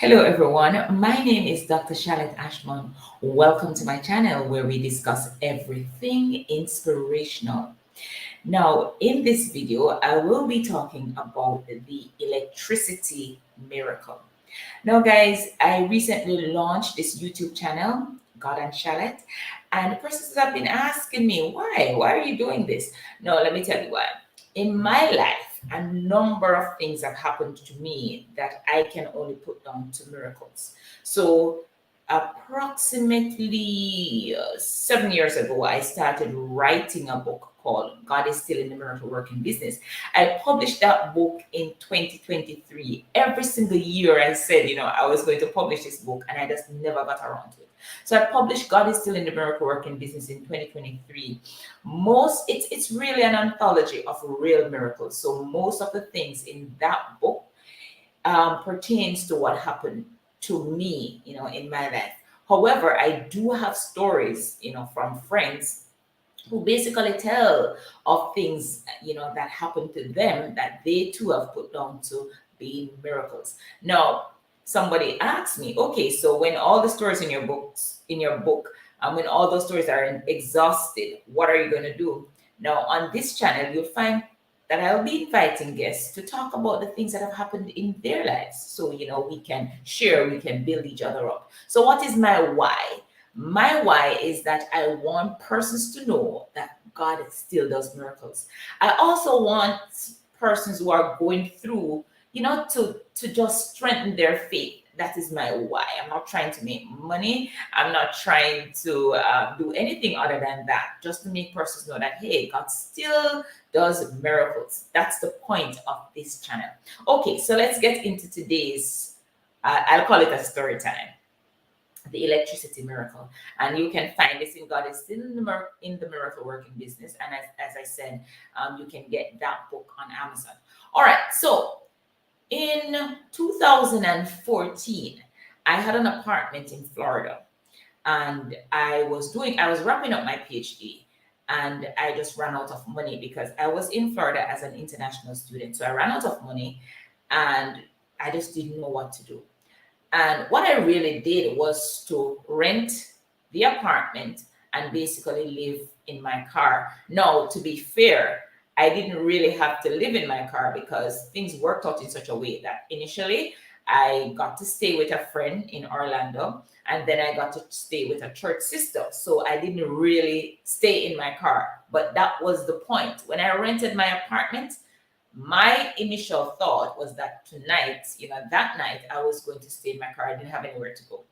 Hello everyone, my name is Dr. Charlotte Ashman. Welcome to my channel where we discuss everything inspirational. Now, in this video, I will be talking about the electricity miracle. Now, guys, I recently launched this YouTube channel, God and Charlotte, and persons have been asking me, why are you doing this? No, let me tell you why. In my life, a number of things have happened to me that I can only put down to miracles. So, approximately 7 years ago, I started writing a book called God is Still in the Miracle Working Business. I published that book in 2023. Every single year I said, I was going to publish this book and I just never got around to it. So I published God is Still in the Miracle Working Business in 2023. It's really an anthology of real miracles. So most of the things in that book pertains to what happened to me, in my life. However, I do have stories, from friends who basically tell of things, that happened to them that they too have put down to being miracles. Now, somebody asked me, okay, so when all the stories in your book, when all those stories are exhausted, what are you going to do? Now, on this channel, you'll find that I'll be inviting guests to talk about the things that have happened in their lives. So, we can share, we can build each other up. So, what is my why? My why is that I want persons to know that God still does miracles. I also want persons who are going through, to just strengthen their faith. That is my why. I'm not trying to make money. I'm not trying to do anything other than that. Just to make persons know that, hey, God still does miracles. That's the point of this channel. Okay, so let's get into today's, I'll call it a story time, the electricity miracle. And you can find this in God is Still in the Miracle Working Business. And as I said, you can get that book on Amazon. All right, so in 2014, I had an apartment in Florida, and I was wrapping up my PhD, and I just ran out of money because I was in Florida as an international student. So I ran out of money and I just didn't know what to do. And what I really did was to rent the apartment and basically live in my car. Now, to be fair, I didn't really have to live in my car because things worked out in such a way that initially I got to stay with a friend in Orlando, and then I got to stay with a church sister. So I didn't really stay in my car. But that was the point. When I rented my apartment, my initial thought was that tonight, that night, I was going to stay in my car. I didn't have anywhere to go.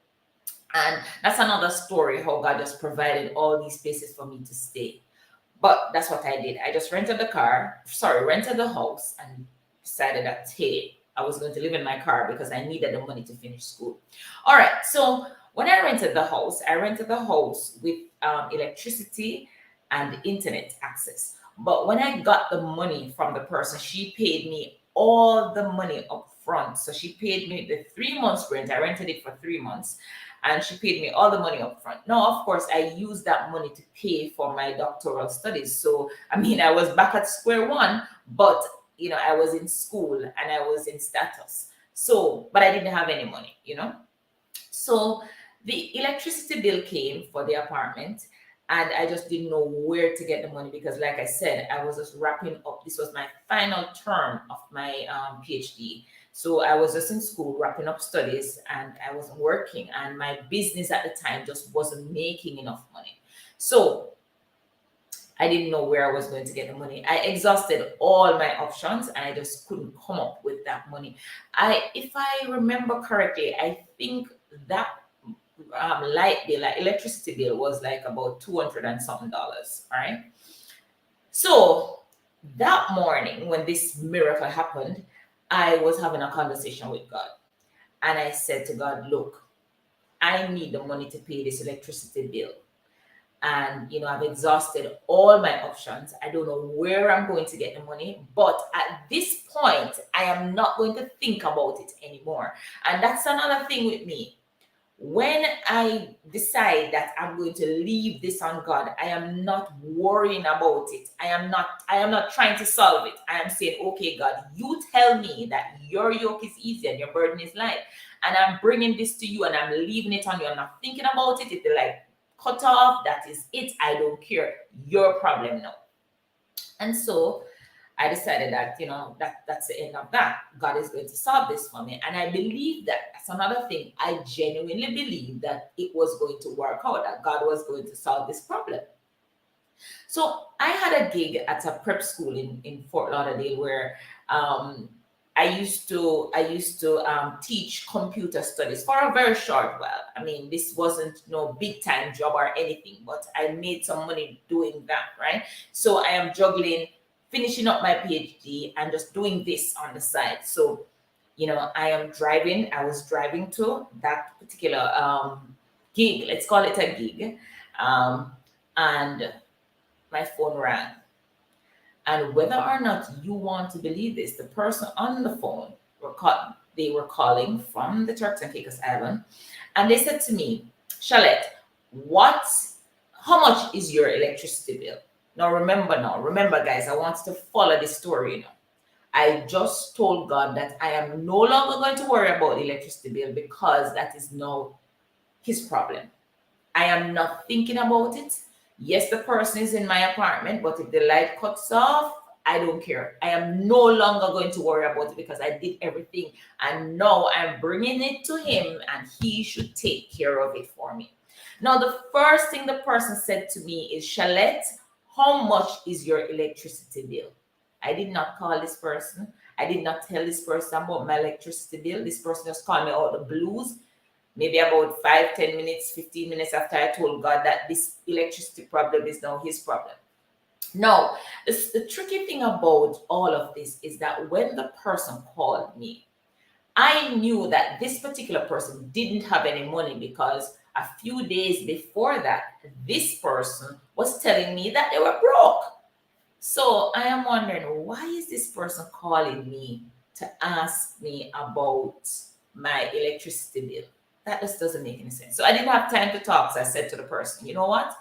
And that's another story how God just provided all these places for me to stay. But that's what I did. I just rented the house and decided that, hey, I was going to live in my car because I needed the money to finish school. All right. So when I rented the house with electricity and internet access. But when I got the money from the person, she paid me all the money up front. So she paid me the 3 months rent. I rented it for 3 months, and she paid me all the money up front. Now, of course, I used that money to pay for my doctoral studies. So, I was back at square one, but I was in school and I was in status. So, but I didn't have any money. So the electricity bill came for the apartment, and I just didn't know where to get the money because, like I said, I was just wrapping up. This was my final term of my PhD. So I was just in school wrapping up studies, and I wasn't working, and my business at the time just wasn't making enough money. So I didn't know where I was going to get the money. I exhausted all my options and I just couldn't come up with that money. If I remember correctly, I think that light bill, like electricity bill, was like about 200 and something dollars. All right. So that morning, when this miracle happened, I was having a conversation with God. And I said to God, look, I need the money to pay this electricity bill. And I've exhausted all my options. I don't know where I'm going to get the money, but at this point I am not going to think about it anymore. And that's another thing with me. When I decide that I'm going to leave this on God, I am not worrying about it. I am not trying to solve it. I am saying, okay, God, you tell me that your yoke is easy and your burden is light. And I'm bringing this to you and I'm leaving it on you. I'm not thinking about it. If they like cut off, that is it. I don't care. Your problem now. And so I decided that, that's the end of that. God is going to solve this for me. And I believe that. That's another thing. I genuinely believe that it was going to work out, that God was going to solve this problem. So I had a gig at a prep school in Fort Lauderdale where I used to teach computer studies for a very short while. I mean, this wasn't no big time job or anything, but I made some money doing that, right? So I am juggling finishing up my PhD and just doing this on the side. So, I was driving to that particular gig, let's call it a gig. And my phone rang. And whether or not you want to believe this, the person on the phone they were calling from the Turks and Caicos Island, and they said to me, Shalette, how much is your electricity bill? Remember, guys, I want to follow this story. I just told God that I am no longer going to worry about the electricity bill because that is now his problem. I am not thinking about it. Yes, the person is in my apartment, but if the light cuts off, I don't care. I am no longer going to worry about it because I did everything. And now I'm bringing it to him and he should take care of it for me. Now, the first thing the person said to me is, Shalette, how much is your electricity bill? I did not call this person. I did not tell this person about my electricity bill. This person just called me out the blues maybe about 5, 10 minutes, 15 minutes after I told God that this electricity problem is now his problem. Now, the tricky thing about all of this is that when the person called me, I knew that this particular person didn't have any money because a few days before that, this person was telling me that they were broke. So I am wondering, why is this person calling me to ask me about my electricity bill? That just doesn't make any sense. So I didn't have time to talk. So I said to the person, you know what?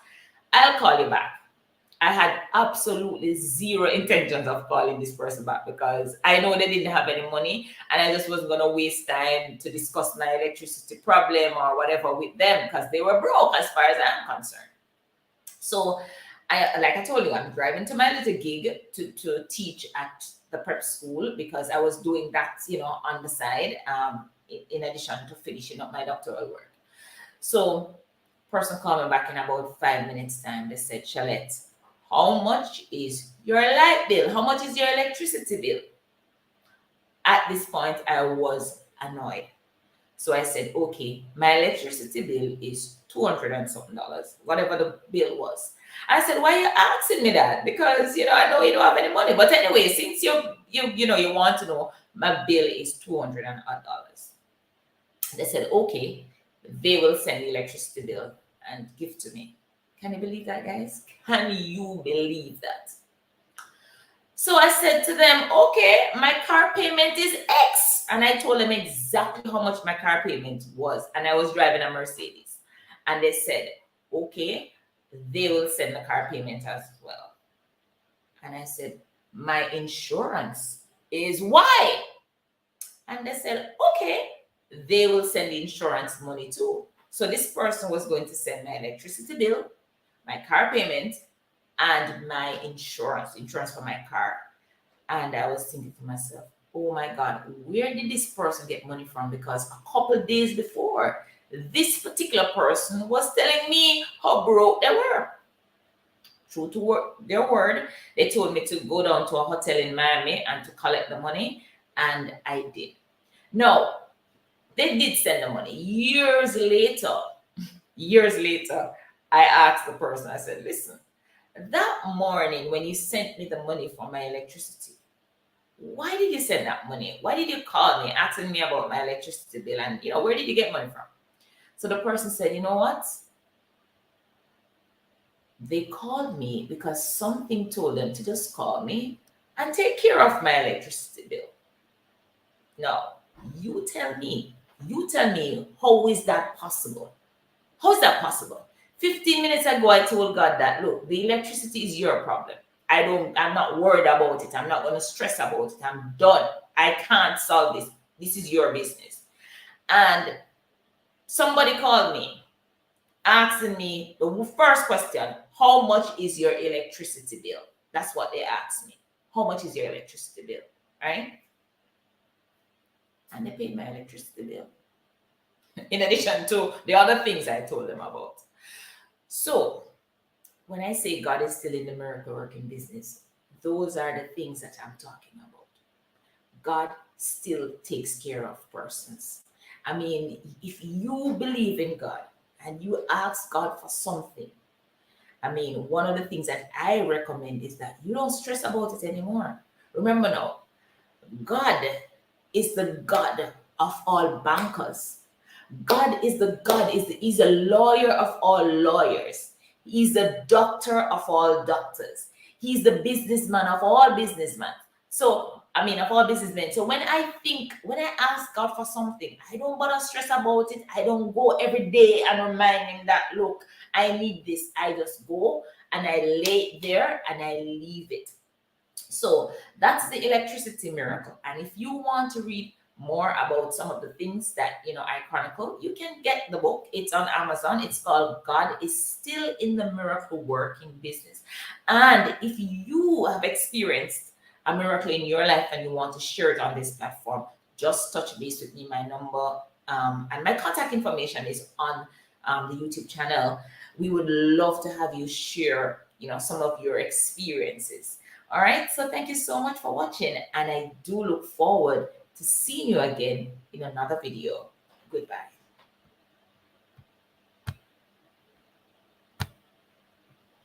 I'll call you back. I had absolutely zero intentions of calling this person back because I know they didn't have any money and I just wasn't going to waste time to discuss my electricity problem or whatever with them because they were broke as far as I'm concerned. So like I told you, I'm driving to my little gig to teach at the prep school because I was doing that, on the side. In addition to finishing up my doctoral work. So person called me back in about 5 minutes time. They said, Shalette, how much is your light bill? How much is your electricity bill? At this point, I was annoyed. So I said, okay, my electricity bill is $200 and something, whatever the bill was. I said, why are you asking me that? Because, I know you don't have any money. But anyway, since you want to know, my bill is $200 and odd dollars. They said, okay, they will send the electricity bill and give to me. Can you believe that, guys? Can you believe that? So I said to them, okay, my car payment is X. And I told them exactly how much my car payment was. And I was driving a Mercedes. And they said, okay, they will send the car payment as well. And I said, my insurance is Y. And they said, okay, they will send the insurance money too. So this person was going to send my electricity bill, my car payment, and my insurance for my car. And I was thinking to myself, oh my God, where did this person get money from? Because a couple of days before, this particular person was telling me how broke they were. True to their word, they told me to go down to a hotel in Miami and to collect the money, and I did. No, they did send the money. Years later, I asked the person, I said, listen, that morning when you sent me the money for my electricity, why did you send that money? Why did you call me asking me about my electricity bill? And, where did you get money from? So the person said, you know what? They called me because something told them to just call me and take care of my electricity bill. Now, you tell me, You tell me, how is that possible? How is that possible? 15 minutes ago, I told God that, look, the electricity is your problem. I'm not worried about it. I'm not going to stress about it. I'm done. I can't solve this. This is your business. And somebody called me asking me the first question, how much is your electricity bill? That's what they asked me. How much is your electricity bill? Right? And they paid my electricity bill. In addition to the other things I told them about. So when I say God is still in the miracle working business, those are the things that I'm talking about. God still takes care of persons. I mean, if you believe in God and you ask God for something, I mean, one of the things that I recommend is that you don't stress about it anymore. Remember now, God is the God of all bankers. God is the God, he's a lawyer of all lawyers. He's the doctor of all doctors. He's the businessman of all businessmen. So, I mean, of all businessmen. So when I ask God for something, I don't bother stress about it. I don't go every day and remind him that, look, I need this. I just go and I lay it there and I leave it. So that's the electricity miracle. And if you want to read more about some of the things that I chronicle, you can get the book. It's on Amazon. It's called God is Still in the Miracle Working Business. And if you have experienced a miracle in your life and you want to share it on this platform, just touch base with me. My number and my contact information is on the YouTube channel. We would love to have you share some of your experiences. All right, so thank you so much for watching, and I do look forward to seeing you again in another video. Goodbye.